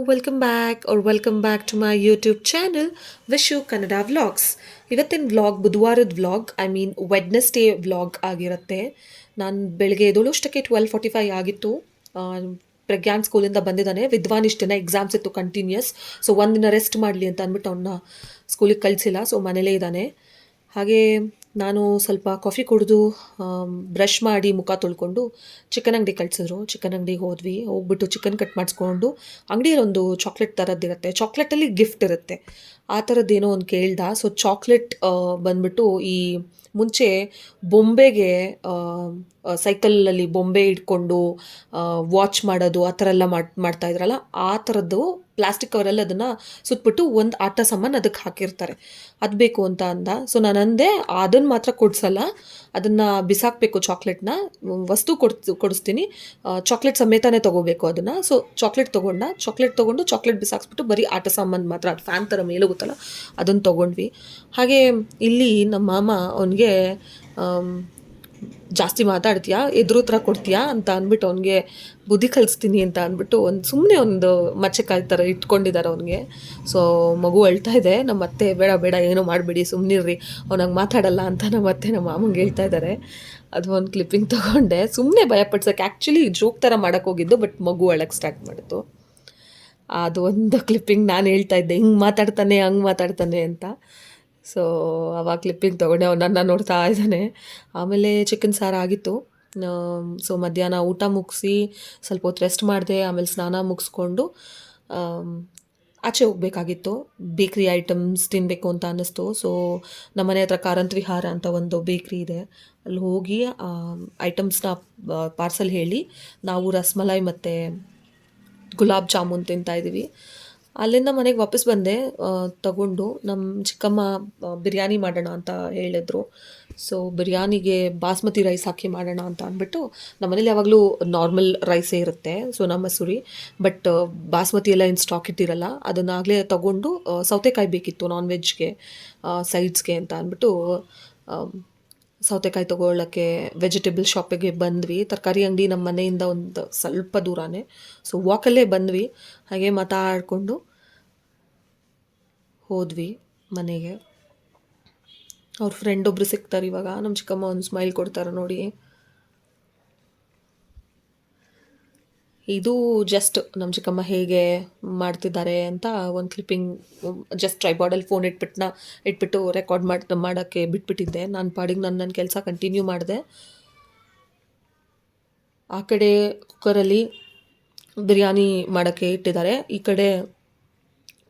Welcome back welcome back to my YouTube channel Vishu Kannada vlogs. ಇವತ್ತಿನ vlog ಬುಧವಾರದ vlog, I mean Wednesday vlog ಆಗಿರುತ್ತೆ. ನಾನು ಬೆಳಗ್ಗೆ ಎದ್ದೇಳೋಷ್ಟಕ್ಕೆ 12:45 ಆಗಿತ್ತು. ಆ, ಪ್ರಜ್ಞಾನ್ ಸ್ಕೂಲಿಂದ ಬಂದಿದ್ದಾನೆ. ವಿದ್ವಾನ್ ಇಷ್ಟು ದಿನ ಎಕ್ಸಾಮ್ಸ್ ಇತ್ತು ಕಂಟಿನ್ಯೂಸ್. ಸೊ ಒಂದಿನ ರೆಸ್ಟ್ ಮಾಡಲಿ ಅಂತ ಅಂದ್ಬಿಟ್ಟು ಅವನ್ನ ಸ್ಕೂಲಿಗೆ ಕಳಿಸಿಲ್ಲ. ಸೊ ಮನೇಲೇ ಇದ್ದಾನೆ. ಹಾಗೆ ನಾನು ಸ್ವಲ್ಪ ಕಾಫಿ ಕುಡಿದು ಬ್ರಷ್ ಮಾಡಿ ಮುಖ ತೊಳ್ಕೊಂಡು ಚಿಕನ್ ಅಂಗಡಿ ಕಳಿಸಿದ್ರು. ಚಿಕನ್ ಅಂಗಡಿಗೆ ಹೋಗ್ಬಿಟ್ಟು ಚಿಕನ್ ಕಟ್ ಮಾಡಿಸ್ಕೊಂಡು ಅಂಗಡಿಯಲ್ಲಿ ಒಂದು ಚಾಕ್ಲೇಟ್ ಥರದ್ದಿರುತ್ತೆ, ಚಾಕ್ಲೇಟಲ್ಲಿ ಗಿಫ್ಟ್ ಇರುತ್ತೆ. ಆ ಥರದ್ದೇನೋ ಒಂದು ಕೇಳ್ದ. ಸೊ ಚಾಕ್ಲೇಟ್ ಬಂದ್ಬಿಟ್ಟು ಈ ಮುಂಚೆ ಬೊಂಬೆಗೆ ಸೈಕಲಲ್ಲಿ ಬೊಂಬೆ ಇಟ್ಕೊಂಡು ವಾಚ್ ಮಾಡೋದು ಆ ಥರ ಎಲ್ಲ ಮಾಡ್ತಾ ಇದ್ರಲ್ಲ, ಆ ಥರದ್ದು ಪ್ಲಾಸ್ಟಿಕ್ ಕವರಲ್ಲಿ ಅದನ್ನು ಸುತ್ತಬಿಟ್ಟು ಒಂದು ಆಟ ಸಾಮಾನು ಅದಕ್ಕೆ ಹಾಕಿರ್ತಾರೆ. ಅದು ಬೇಕು ಅಂತ ಅಂದ. ಸೊ ನಾನು ಅಂದೆ, ಅದನ್ನು ಮಾತ್ರ ಕೊಡಿಸಲ್ಲ, ಅದನ್ನು ಬಿಸಾಕಬೇಕು, ಚಾಕ್ಲೇಟ್ನ ವಸ್ತು ಕೊಡಿಸ್ತೀನಿ, ಚಾಕ್ಲೇಟ್ ಸಮೇತನೇ ತೊಗೋಬೇಕು ಅದನ್ನು. ಸೊ ಚಾಕ್ಲೇಟ್ ತೊಗೊಂಡು ಚಾಕ್ಲೇಟ್ ಬಿಸಾಕ್ಸ್ಬಿಟ್ಟು ಬರೀ ಆಟ ಸಾಮಾನು ಮಾತ್ರ, ಅದು ಫ್ಯಾನ್ ಥರ ಮೇಲೆ ಗೊತ್ತಲ್ಲ, ಅದನ್ನು ತೊಗೊಂಡ್ವಿ. ಹಾಗೆ ಇಲ್ಲಿ ನಮ್ಮ ಮಾಮ ಅವನಿಗೆ ಜಾಸ್ತಿ ಮಾತಾಡ್ತೀಯಾ, ಎದುರು ಥರ ಕೊಡ್ತೀಯಾ ಅಂತ ಅಂದ್ಬಿಟ್ಟು ಅವನಿಗೆ ಬುದ್ಧಿ ಕಲಿಸ್ತೀನಿ ಅಂತ ಅಂದ್ಬಿಟ್ಟು ಸುಮ್ಮನೆ ಒಂದು ಮಚ್ಚೆಕಾಯಿ ಥರ ಇಟ್ಕೊಂಡಿದ್ದಾರೆ ಅವನಿಗೆ. ಸೊ ಮಗು ಅಳ್ತಾ ಇದೆ. ನಮ್ಮ ಅತ್ತೆ ಬೇಡ ಬೇಡ ಏನೂ ಮಾಡಬೇಡಿ, ಸುಮ್ಮನಿರ್ರಿ, ಅವನಂಗೆ ಮಾತಾಡಲ್ಲ ಅಂತ ನಮ್ಮ ಅತ್ತೆ ನಮ್ಮ ಮಾಮಂಗೆ ಹೇಳ್ತಾ ಇದ್ದಾರೆ. ಅದು ಒಂದು ಕ್ಲಿಪ್ಪಿಂಗ್ ತೊಗೊಂಡೆ ಸುಮ್ಮನೆ ಭಯಪಡ್ಸೋಕ್ಕೆ. ಆ್ಯಕ್ಚುಲಿ ಜೋಕ್ ಥರ ಮಾಡೋಕ್ಕೆ ಹೋಗಿದ್ದು, ಬಟ್ ಮಗು ಅಳಕ್ಕೆ ಸ್ಟಾರ್ಟ್ ಮಾಡಿತು. ಅದು ಒಂದು ಕ್ಲಿಪ್ಪಿಂಗ್ ನಾನು ಹೇಳ್ತಾ ಇದ್ದೆ, ಹಿಂಗೆ ಮಾತಾಡ್ತಾನೆ ಹಂಗೆ ಮಾತಾಡ್ತಾನೆ ಅಂತ. ಸೊ ಅವಾಗ ಕ್ಲಿಪ್ಪಿಂಗ್ ತೊಗೊಂಡೆ. ನನ್ನ ನೋಡ್ತಾ ಇದ್ದಾನೆ. ಆಮೇಲೆ ಚಿಕನ್ ಸಾರು ಆಗಿತ್ತು. ಸೊ ಮಧ್ಯಾಹ್ನ ಊಟ ಮುಗಿಸಿ ಸ್ವಲ್ಪ ಹೊತ್ತು ರೆಸ್ಟ್ ಮಾಡಿದೆ. ಆಮೇಲೆ ಸ್ನಾನ ಮುಗಿಸ್ಕೊಂಡು ಆಚೆ ಹೋಗಬೇಕಾಗಿತ್ತು. ಬೇಕ್ರಿ ಐಟಮ್ಸ್ ತಿನ್ನಬೇಕು ಅಂತ ಅನ್ನಿಸ್ತು. ಸೊ ನಮ್ಮನೆ ಹತ್ರ ಕಾರಂತ ವಿಹಾರ ಅಂತ ಒಂದು ಬೇಕ್ರಿ ಇದೆ. ಅಲ್ಲಿ ಹೋಗಿ ಐಟಮ್ಸ್ನ ಪಾರ್ಸಲ್ ಹೇಳಿ ನಾವು ರಸ್ಮಲೈ ಮತ್ತು ಗುಲಾಬ್ ಜಾಮೂನ್ ತಿಂತಾಯಿದ್ದೀವಿ. ಅಲ್ಲಿಂದ ಮನೆಗೆ ವಾಪಸ್ ಬಂದೆ ತಗೊಂಡು. ನಮ್ಮ ಚಿಕ್ಕಮ್ಮ ಬಿರಿಯಾನಿ ಮಾಡೋಣ ಅಂತ ಹೇಳಿದ್ರು. ಸೊ ಬಿರಿಯಾನಿಗೆ ಬಾಸ್ಮತಿ ರೈಸ್ ಹಾಕಿ ಮಾಡೋಣ ಅಂತ ಅಂದ್ಬಿಟ್ಟು, ನಮ್ಮನೇಲಿ ಯಾವಾಗಲೂ ನಾರ್ಮಲ್ ರೈಸೇ ಇರುತ್ತೆ, ಸೋನಾ ಮಸೂರಿ. ಬಟ್ ಬಾಸ್ಮತಿ ಎಲ್ಲ ಏನು ಸ್ಟಾಕ್ ಇಟ್ಟಿರಲ್ಲ. ಅದನ್ನಾಗಲೇ ತಗೊಂಡು ಸೌತೆಕಾಯಿ ಬೇಕಿತ್ತು ನಾನ್ ವೆಜ್ಗೆ ಸೈಡ್ಸ್ಗೆ ಅಂತ ಅಂದ್ಬಿಟ್ಟು ಸೌತೆಕಾಯಿ ತೊಗೊಳ್ಳೋಕ್ಕೆ ವೆಜಿಟೇಬಲ್ ಶಾಪಿಗೆ ಬಂದ್ವಿ. ತರಕಾರಿ ಅಂಗಡಿ ನಮ್ಮ ಮನೆಯಿಂದ ಒಂದು ಸ್ವಲ್ಪ ದೂರನೇ. ಸೊ ವಾಕಲ್ಲೇ ಬಂದ್ವಿ. ಹಾಗೆ ಮಾತಾಡಿಕೊಂಡು ಹೋದ್ವಿ ಮನೆಗೆ. ಅವ್ರ ಫ್ರೆಂಡ್ ಒಬ್ಬರು ಸಿಗ್ತಾರೆ ಇವಾಗ. ನಮ್ಮ ಚಿಕ್ಕಮ್ಮ ಒಂದು ಸ್ಮೈಲ್ ಕೊಡ್ತಾರೆ ನೋಡಿ. ಇದು ಜಸ್ಟ್ ನಮ್ಮ ಚಿಕ್ಕಮ್ಮ ಹೇಗೆ ಮಾಡ್ತಿದ್ದಾರೆ ಅಂತ ಒಂದು ಕ್ಲಿಪ್ಪಿಂಗ್. ಜಸ್ಟ್ ಟ್ರೈಪಾಡಲ್ಲಿ ಫೋನ್ ಇಟ್ಬಿಟ್ಟು ರೆಕಾರ್ಡ್ ಮಾಡೋಕ್ಕೆ ಬಿಟ್ಬಿಟ್ಟಿದ್ದೆ. ನಾನು ಪಾಡಿಗೆ ನನ್ನ ಕೆಲಸ ಕಂಟಿನ್ಯೂ ಮಾಡಿದೆ. ಆ ಕಡೆ ಕುಕ್ಕರಲ್ಲಿ ಬಿರಿಯಾನಿ ಮಾಡೋಕ್ಕೆ ಇಟ್ಟಿದ್ದಾರೆ, ಈ ಕಡೆ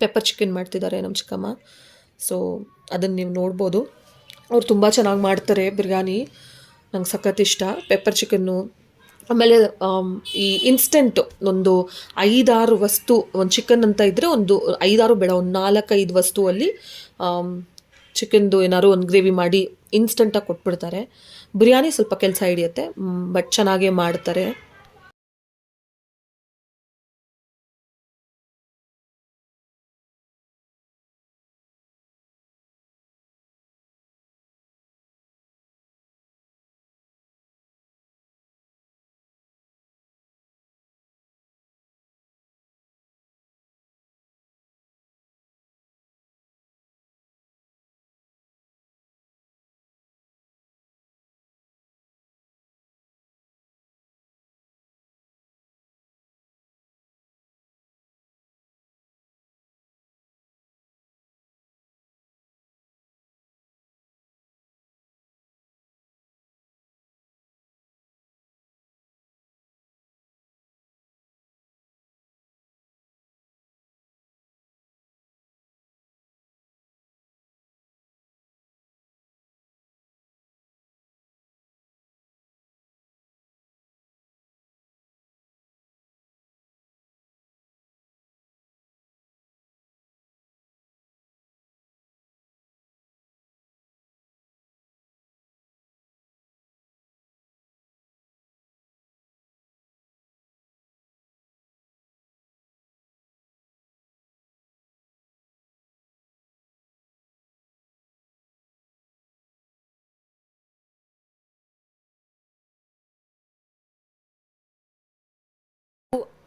ಪೆಪ್ಪರ್ ಚಿಕನ್ ಮಾಡ್ತಿದ್ದಾರೆ ನಮ್ಮ ಚಿಕ್ಕಮ್ಮ. ಸೊ ಅದನ್ನು ನೀವು ನೋಡ್ಬೋದು. ಅವ್ರು ತುಂಬ ಚೆನ್ನಾಗಿ ಮಾಡ್ತಾರೆ ಬಿರಿಯಾನಿ, ನಂಗೆ ಸಖತ್ ಇಷ್ಟ ಪೆಪ್ಪರ್ ಚಿಕನ್ನು. ಆಮೇಲೆ ಈ ಇನ್ಸ್ಟೆಂಟ್ ಒಂದು 5-6 ವಸ್ತು, ಒಂದು ಚಿಕನ್ ಅಂತ ಇದ್ದರೆ ಒಂದು 5-6 ಬೇಡ, ಒಂದು 4-5 ವಸ್ತುವಲ್ಲಿ ಚಿಕನ್ದು ಏನಾದ್ರು ಒಂದು ಗ್ರೇವಿ ಮಾಡಿ ಇನ್ಸ್ಟೆಂಟಾಗಿ ಕೊಟ್ಬಿಡ್ತಾರೆ. ಬಿರಿಯಾನಿ ಸ್ವಲ್ಪ ಕೆಲಸ ಹಿಡಿಯುತ್ತೆ, ಬಟ್ ಚೆನ್ನಾಗೇ ಮಾಡ್ತಾರೆ.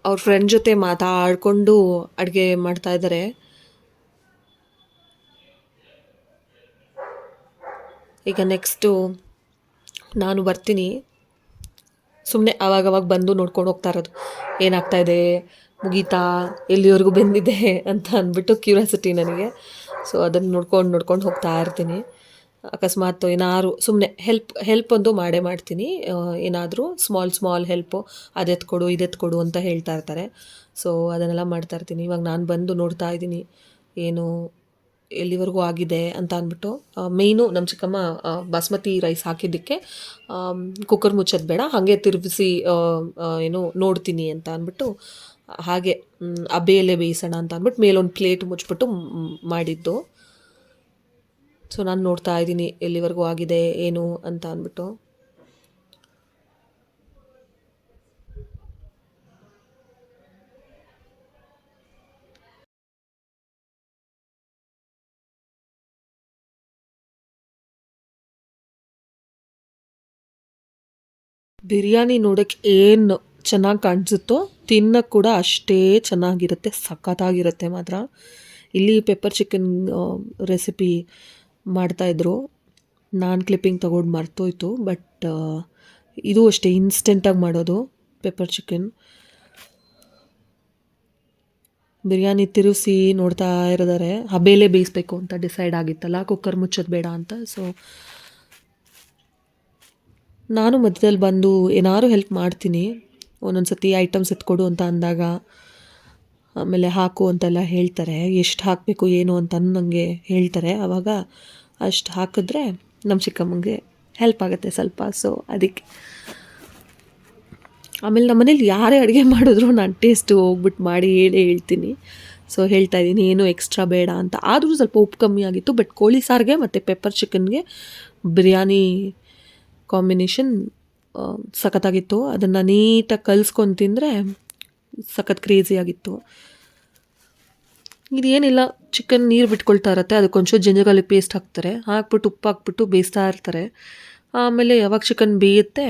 ಅವ್ರ ಫ್ರೆಂಡ್ ಜೊತೆ ಮಾತಾಡಿಕೊಂಡು ಅಡುಗೆ ಮಾಡ್ತಾಯಿದ್ದಾರೆ. ಈಗ ನೆಕ್ಸ್ಟು ನಾನು ಬರ್ತೀನಿ. ಸುಮ್ಮನೆ ಆವಾಗವಾಗ ಬಂದು ನೋಡ್ಕೊಂಡು ಹೋಗ್ತಾ ಇರೋದು, ಏನಾಗ್ತಾಯಿದೆ, ಮುಗೀತಾ, ಎಲ್ಲಿವರೆಗೂ ಬಂದಿದೆ ಅಂತ ಅಂದ್ಬಿಟ್ಟು ಕ್ಯೂರಿಯಾಸಿಟಿ ನನಗೆ. ಸೊ ಅದನ್ನು ನೋಡ್ಕೊಂಡು ಹೋಗ್ತಾ ಇರ್ತೀನಿ. ಅಕಸ್ಮಾತ್ ಏನಾದ್ರು ಸುಮ್ಮನೆ ಹೆಲ್ಪ್ ಒಂದು ಮಾಡೇ ಮಾಡ್ತೀನಿ. ಏನಾದರೂ ಸ್ಮಾಲ್ ಹೆಲ್ಪು, ಅದೆತ್ಕೊಡು ಇದೆತ್ಕೊಡು ಅಂತ ಹೇಳ್ತಾ ಇರ್ತಾರೆ. ಸೊ ಅದನ್ನೆಲ್ಲ ಮಾಡ್ತಾ ಇರ್ತೀನಿ. ಇವಾಗ ನಾನು ಬಂದು ನೋಡ್ತಾ ಇದ್ದೀನಿ ಏನು ಎಲ್ಲಿವರೆಗೂ ಆಗಿದೆ ಅಂತ ಅಂದ್ಬಿಟ್ಟು. ಮೇಯ್ನು ನಮ್ಮ ಚಿಕ್ಕಮ್ಮ ಬಾಸ್ಮತಿ ರೈಸ್ ಹಾಕಿದ್ದಕ್ಕೆ ಕುಕ್ಕರ್ ಮುಚ್ಚೋದು ಬೇಡ, ಹಾಗೆ ತಿರುಗಿಸಿ ಏನು ನೋಡ್ತೀನಿ ಅಂತ ಅಂದ್ಬಿಟ್ಟು ಹಾಗೆ ಆ ಬೇಳೆ ಬೇಯಿಸೋಣ ಅಂತ ಅಂದ್ಬಿಟ್ಟು ಮೇಲೊಂದು ಪ್ಲೇಟ್ ಮುಚ್ಚಿಬಿಟ್ಟು ಮಾಡಿದ್ದು. ಸೊ ನಾನು ನೋಡ್ತಾ ಇದ್ದೀನಿ ಎಲ್ಲಿವರೆಗೂ ಆಗಿದೆ ಏನು ಅಂತ ಅಂದ್ಬಿಟ್ಟು. ಬಿರಿಯಾನಿ ನೋಡೋಕ್ಕೆ ಏನು ಚೆನ್ನಾಗಿ ಕಾಣಿಸುತ್ತೋ ತಿನ್ನೋಕ್ಕೆ ಕೂಡ ಅಷ್ಟೇ ಚೆನ್ನಾಗಿರುತ್ತೆ, ಸಖತ್ತಾಗಿರುತ್ತೆ ಮಾತ್ರ. ಇಲ್ಲಿ ಪೆಪ್ಪರ್ ಚಿಕನ್ ರೆಸಿಪಿ ಮಾಡ್ತಾಯಿದ್ರು, ನಾನು ಕ್ಲಿಪ್ಪಿಂಗ್ ತಗೊಂಡು ಮರ್ತೋಯ್ತು. ಬಟ್ ಇದು ಅಷ್ಟೇ ಇನ್ಸ್ಟೆಂಟಾಗಿ ಮಾಡೋದು ಪೆಪ್ಪರ್ ಚಿಕನ್. ಬಿರಿಯಾನಿ ತಿರುಗಿಸಿ ನೋಡ್ತಾ ಇರೋದಾರೆ. ಹಬೇಲೆ ಬೇಯಿಸ್ಬೇಕು ಅಂತ ಡಿಸೈಡ್ ಆಗಿತ್ತಲ್ಲ, ಕುಕ್ಕರ್ ಮುಚ್ಚೋದು ಬೇಡ ಅಂತ. ಸೊ ನಾನು ಮಧ್ಯದಲ್ಲಿ ಬಂದು ಏನಾದ್ರು ಹೆಲ್ಪ್ ಮಾಡ್ತೀನಿ. ಒಂದೊಂದು ಸತಿ ಐಟಮ್ಸ್ ಎತ್ಕೊಡು ಅಂತ ಅಂದಾಗ ಆಮೇಲೆ ಹಾಕು ಅಂತೆಲ್ಲ ಹೇಳ್ತಾರೆ. ಎಷ್ಟು ಹಾಕಬೇಕು ಏನು ಅಂತ ನನಗೆ ಹೇಳ್ತಾರೆ. ಆವಾಗ ಅಷ್ಟು ಹಾಕಿದ್ರೆ ನಮ್ಮ ಚಿಕ್ಕಮ್ಮಂಗೆ ಹೆಲ್ಪ್ ಆಗುತ್ತೆ ಸ್ವಲ್ಪ. ಸೊ ಅದಕ್ಕೆ ಆಮೇಲೆ ನಮ್ಮ ಮನೇಲಿ ಯಾರೇ ಅಡುಗೆ ಮಾಡಿದ್ರು ನಾನು ಟೇಸ್ಟು ಹೋಗ್ಬಿಟ್ಟು ಮಾಡಿ ಹೇಳ್ತೀನಿ. ಸೊ ಹೇಳ್ತಾ ಇದ್ದೀನಿ ಏನು ಎಕ್ಸ್ಟ್ರಾ ಬೇಡ ಅಂತ. ಆದರೂ ಸ್ವಲ್ಪ ಉಪ್ಪು ಕಮ್ಮಿ ಆಗಿತ್ತು. ಬಟ್ ಕೋಳಿ ಸಾರಿಗೆ ಮತ್ತು ಪೆಪ್ಪರ್ ಚಿಕನ್ಗೆ ಬಿರಿಯಾನಿ ಕಾಂಬಿನೇಷನ್ ಸಖತ್ತಾಗಿತ್ತು. ಅದನ್ನು ನೀಟಾಗಿ ಕಲಿಸ್ಕೊಂಡು ತಿಂದರೆ ಸಖತ್ ಕ್ರೇಜಿಯಾಗಿತ್ತು. ಇದೇನಿಲ್ಲ, ಚಿಕನ್ ನೀರು ಬಿಟ್ಕೊಳ್ತಾ ಇರುತ್ತೆ, ಅದಕ್ಕೊಂಚೂರು ಜಿಂಜರ್ ಗಾರ್ಲಿಕ್ ಪೇಸ್ಟ್ ಹಾಕ್ತಾರೆ, ಹಾಕ್ಬಿಟ್ಟು ಉಪ್ಪು ಹಾಕ್ಬಿಟ್ಟು ಬೇಯಿಸ್ತಾ ಇರ್ತಾರೆ. ಆಮೇಲೆ ಯಾವಾಗ ಚಿಕನ್ ಬೇಯುತ್ತೆ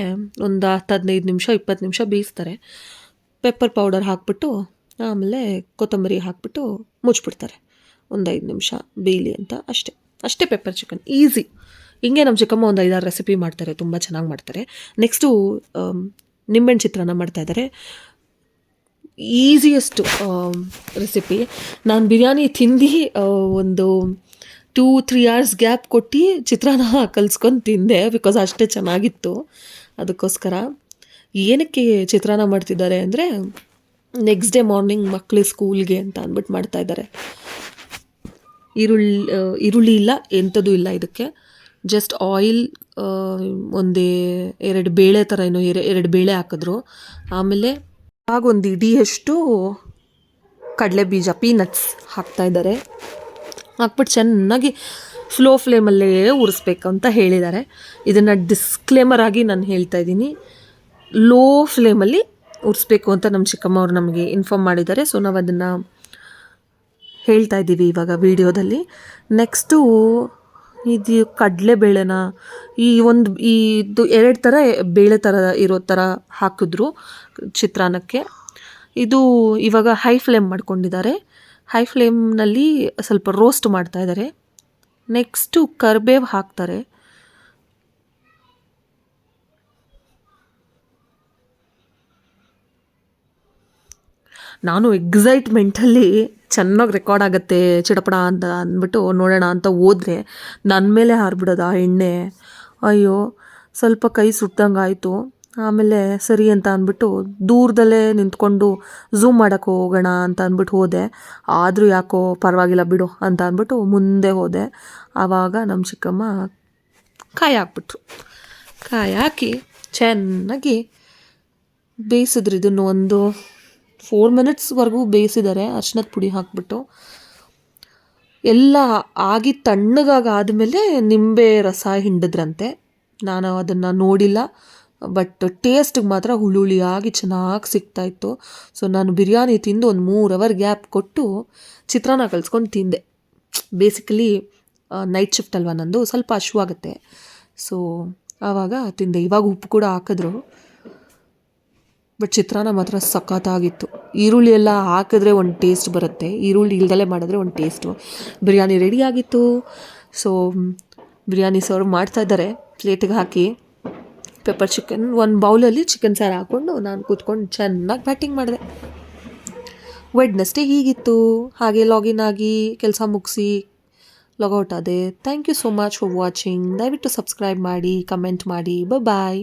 ಒಂದು 10-15 ನಿಮಿಷ 20 ನಿಮಿಷ ಬೇಯಿಸ್ತಾರೆ. ಪೆಪ್ಪರ್ ಪೌಡರ್ ಹಾಕ್ಬಿಟ್ಟು ಆಮೇಲೆ ಕೊತ್ತಂಬರಿ ಹಾಕ್ಬಿಟ್ಟು ಮುಚ್ಚಿಬಿಡ್ತಾರೆ. ಒಂದು 5 ನಿಮಿಷ ಬೇಯಲಿ ಅಂತ. ಅಷ್ಟೇ ಪೆಪ್ಪರ್ ಚಿಕನ್, ಈಸಿ. ಹಿಂಗೆ ನಮ್ಮ ಚಿಕ್ಕಮ್ಮ ಒಂದು 5-6 ರೆಸಿಪಿ ಮಾಡ್ತಾರೆ, ತುಂಬ ಚೆನ್ನಾಗಿ ಮಾಡ್ತಾರೆ. ನೆಕ್ಸ್ಟು ನಿಂಬೆಹಣ್ಣು ಚಿತ್ರಾನ್ನ ಮಾಡ್ತಾಯಿದ್ದಾರೆ. ಈಸಿಯೆಸ್ಟು ರೆಸಿಪಿ. ನಾನು ಬಿರಿಯಾನಿ ತಿಂದು ಒಂದು 2-3 hours ಗ್ಯಾಪ್ ಕೊಟ್ಟು ಚಿತ್ರಾನ್ನ ಕಲಿಸ್ಕೊಂಡು ತಿಂದೆ, ಬಿಕಾಸ್ ಅಷ್ಟೇ ಚೆನ್ನಾಗಿತ್ತು. ಅದಕ್ಕೋಸ್ಕರ ಏನಕ್ಕೆ ಚಿತ್ರಾನ್ನ ಮಾಡ್ತಿದ್ದಾರೆ ಅಂದರೆ ನೆಕ್ಸ್ಟ್ ಡೇ ಮಾರ್ನಿಂಗ್ ಮಕ್ಕಳು ಸ್ಕೂಲ್ಗೆ ಅಂತ ಅಂದ್ಬಿಟ್ಟು ಮಾಡ್ತಾಯಿದ್ದಾರೆ. ಈರುಳ್ಳಿ ಇಲ್ಲ, ಎಂಥದ್ದು ಇಲ್ಲ ಇದಕ್ಕೆ. ಜಸ್ಟ್ ಆಯಿಲ್, ಒಂದೇ 2 ಬೇಳೆ ಥರ ಏನೋ 2 ಬೇಳೆ ಹಾಕಿದ್ರು. ಆಮೇಲೆ ಆಗೊಂದು ಇಡಿಯಷ್ಟು ಕಡಲೆ ಬೀಜ ಪೀನಟ್ಸ್ ಹಾಕ್ತಾಯಿದ್ದಾರೆ. ಹಾಕ್ಬಿಟ್ಟು ಚೆನ್ನಾಗಿ ಸ್ಲೋ ಫ್ಲೇಮಲ್ಲೇ ಉರಿಸ್ಬೇಕು ಅಂತ ಹೇಳಿದ್ದಾರೆ. ಇದನ್ನು ಡಿಸ್ಕ್ಲೇಮರ್ ಆಗಿ ನಾನು ಹೇಳ್ತಾ ಇದ್ದೀನಿ, ಲೋ ಫ್ಲೇಮಲ್ಲಿ ಉರಿಸ್ಬೇಕು ಅಂತ ನಮ್ಮ ಚಿಕ್ಕಮ್ಮ ಅವರು ನಮಗೆ ಇನ್ಫಾರ್ಮ್ ಮಾಡಿದ್ದಾರೆ. ಸೊ ನಾವು ಅದನ್ನು ಹೇಳ್ತಾ ಇದ್ದೀವಿ ಇವಾಗ ವಿಡಿಯೋದಲ್ಲಿ. ನೆಕ್ಸ್ಟು ಇದು ಕಡಲೆಬೇಳೆನ ಇದು 2 ಥರ ಬೇಳೆ ಥರ ಇರೋ ಥರ ಹಾಕಿದ್ರು ಚಿತ್ರಾನ್ನಕ್ಕೆ. ಇದು ಇವಾಗ ಹೈ ಫ್ಲೇಮ್ ಮಾಡ್ಕೊಂಡಿದ್ದಾರೆ. ಹೈ ಫ್ಲೇಮ್ನಲ್ಲಿ ಸ್ವಲ್ಪ ರೋಸ್ಟ್ ಮಾಡ್ತಾಯಿದ್ದಾರೆ. ನೆಕ್ಸ್ಟು ಕರಿಬೇವು ಹಾಕ್ತಾರೆ. ನಾನು ಎಕ್ಸೈಟ್ಮೆಂಟಲ್ಲಿ ಚೆನ್ನಾಗಿ ರೆಕಾರ್ಡ್ ಆಗುತ್ತೆ ಚಿಟಪಡ ಅಂತ ಅಂದ್ಬಿಟ್ಟು ನೋಡೋಣ ಅಂತ ಹೋದರೆ ನನ್ನ ಮೇಲೆ ಹಾರಿಬಿಡೋದು ಆ ಎಣ್ಣೆ. ಅಯ್ಯೋ, ಸ್ವಲ್ಪ ಕೈ ಸುಟ್ಟಂಗೆ ಆಯಿತು. ಆಮೇಲೆ ಸರಿ ಅಂತ ಅಂದ್ಬಿಟ್ಟು ದೂರದಲ್ಲೇ ನಿಂತ್ಕೊಂಡು ಝೂಮ್ ಮಾಡೋಕ್ಕೆ ಹೋಗೋಣ ಅಂತ ಅಂದ್ಬಿಟ್ಟು ಹೋದೆ. ಆದರೂ ಯಾಕೋ ಪರವಾಗಿಲ್ಲ ಬಿಡು ಅಂತ ಅಂದ್ಬಿಟ್ಟು ಮುಂದೆ ಹೋದೆ. ಆವಾಗ ನಮ್ಮ ಚಿಕ್ಕಮ್ಮ ಕಾಯಿ ಹಾಕ್ಬಿಟ್ರು. ಕಾಯಿ ಹಾಕಿ ಚೆನ್ನಾಗಿ ಬೇಯಿಸಿದ್ರು. ಇದನ್ನು ಒಂದು 4 minutesವರೆಗೂ ಬೇಯಿಸಿದ್ದಾರೆ ಅರ್ಶಿನದ ಪುಡಿ ಹಾಕ್ಬಿಟ್ಟು. ಎಲ್ಲ ಆಗಿ ತಣ್ಣಗಾದ್ಮೇಲೆ ನಿಂಬೆ ರಸ ಹಿಂಡಿದ್ರಂತೆ. ನಾನು ಅದನ್ನು ನೋಡಿಲ್ಲ, ಬಟ್ ಟೇಸ್ಟಿಗೆ ಮಾತ್ರ ಹುಳಿಯಾಗಿ ಚೆನ್ನಾಗಿ ಸಿಗ್ತಾಯಿತ್ತು. ಸೊ ನಾನು ಬಿರಿಯಾನಿ ತಿಂದು ಒಂದು 3 hour ಗ್ಯಾಪ್ ಕೊಟ್ಟು ಚಿತ್ರಾನ್ನ ಕಲಿಸ್ಕೊಂಡು ತಿಂದೆ. ಬೇಸಿಕಲಿ ನೈಟ್ ಶಿಫ್ಟ್ ಅಲ್ವಾ ನಂದು, ಸ್ವಲ್ಪ ಹಶ್ವಾಗುತ್ತೆ. ಸೊ ಆವಾಗ ತಿಂದೆ. ಇವಾಗ ಉಪ್ಪು ಕೂಡ ಹಾಕಿದ್ರು, ಬಟ್ ಚಿತ್ರಾನ್ನ ಮಾತ್ರ ಸಖತ್ತಾಗಿತ್ತು. ಈರುಳ್ಳಿ ಎಲ್ಲ ಹಾಕಿದ್ರೆ ಒಂದು ಟೇಸ್ಟ್ ಬರುತ್ತೆ, ಈರುಳ್ಳಿ ಇಲ್ದಲೇ ಮಾಡಿದ್ರೆ ಒಂದು ಟೇಸ್ಟು. ಬಿರಿಯಾನಿ ರೆಡಿಯಾಗಿತ್ತು. ಸೊ ಬಿರಿಯಾನಿ ಸರ್ವ್ ಮಾಡ್ತಾಯಿದ್ದಾರೆ ಪ್ಲೇಟಿಗೆ ಹಾಕಿ. ಪೆಪ್ಪರ್ ಚಿಕನ್ ಒಂದು ಬೌಲಲ್ಲಿ ಚಿಕನ್ ಸಾರು ಹಾಕ್ಕೊಂಡು ನಾನು ಕೂತ್ಕೊಂಡು ಚೆನ್ನಾಗಿ ಬ್ಯಾಟಿಂಗ್ ಮಾಡಿದೆ. ವೆಡ್ನೆಸ್ಡೇ ಹೀಗಿತ್ತು. ಹಾಗೆ ಲಾಗಿನ್ ಆಗಿ ಕೆಲಸ ಮುಗಿಸಿ ಲಾಗೌಟ್ ಆದೆ. Thank you so much for watching. ದಯವಿಟ್ಟು ಸಬ್ಸ್ಕ್ರೈಬ್ ಮಾಡಿ, ಕಮೆಂಟ್ ಮಾಡಿ. ಬಾಯ್.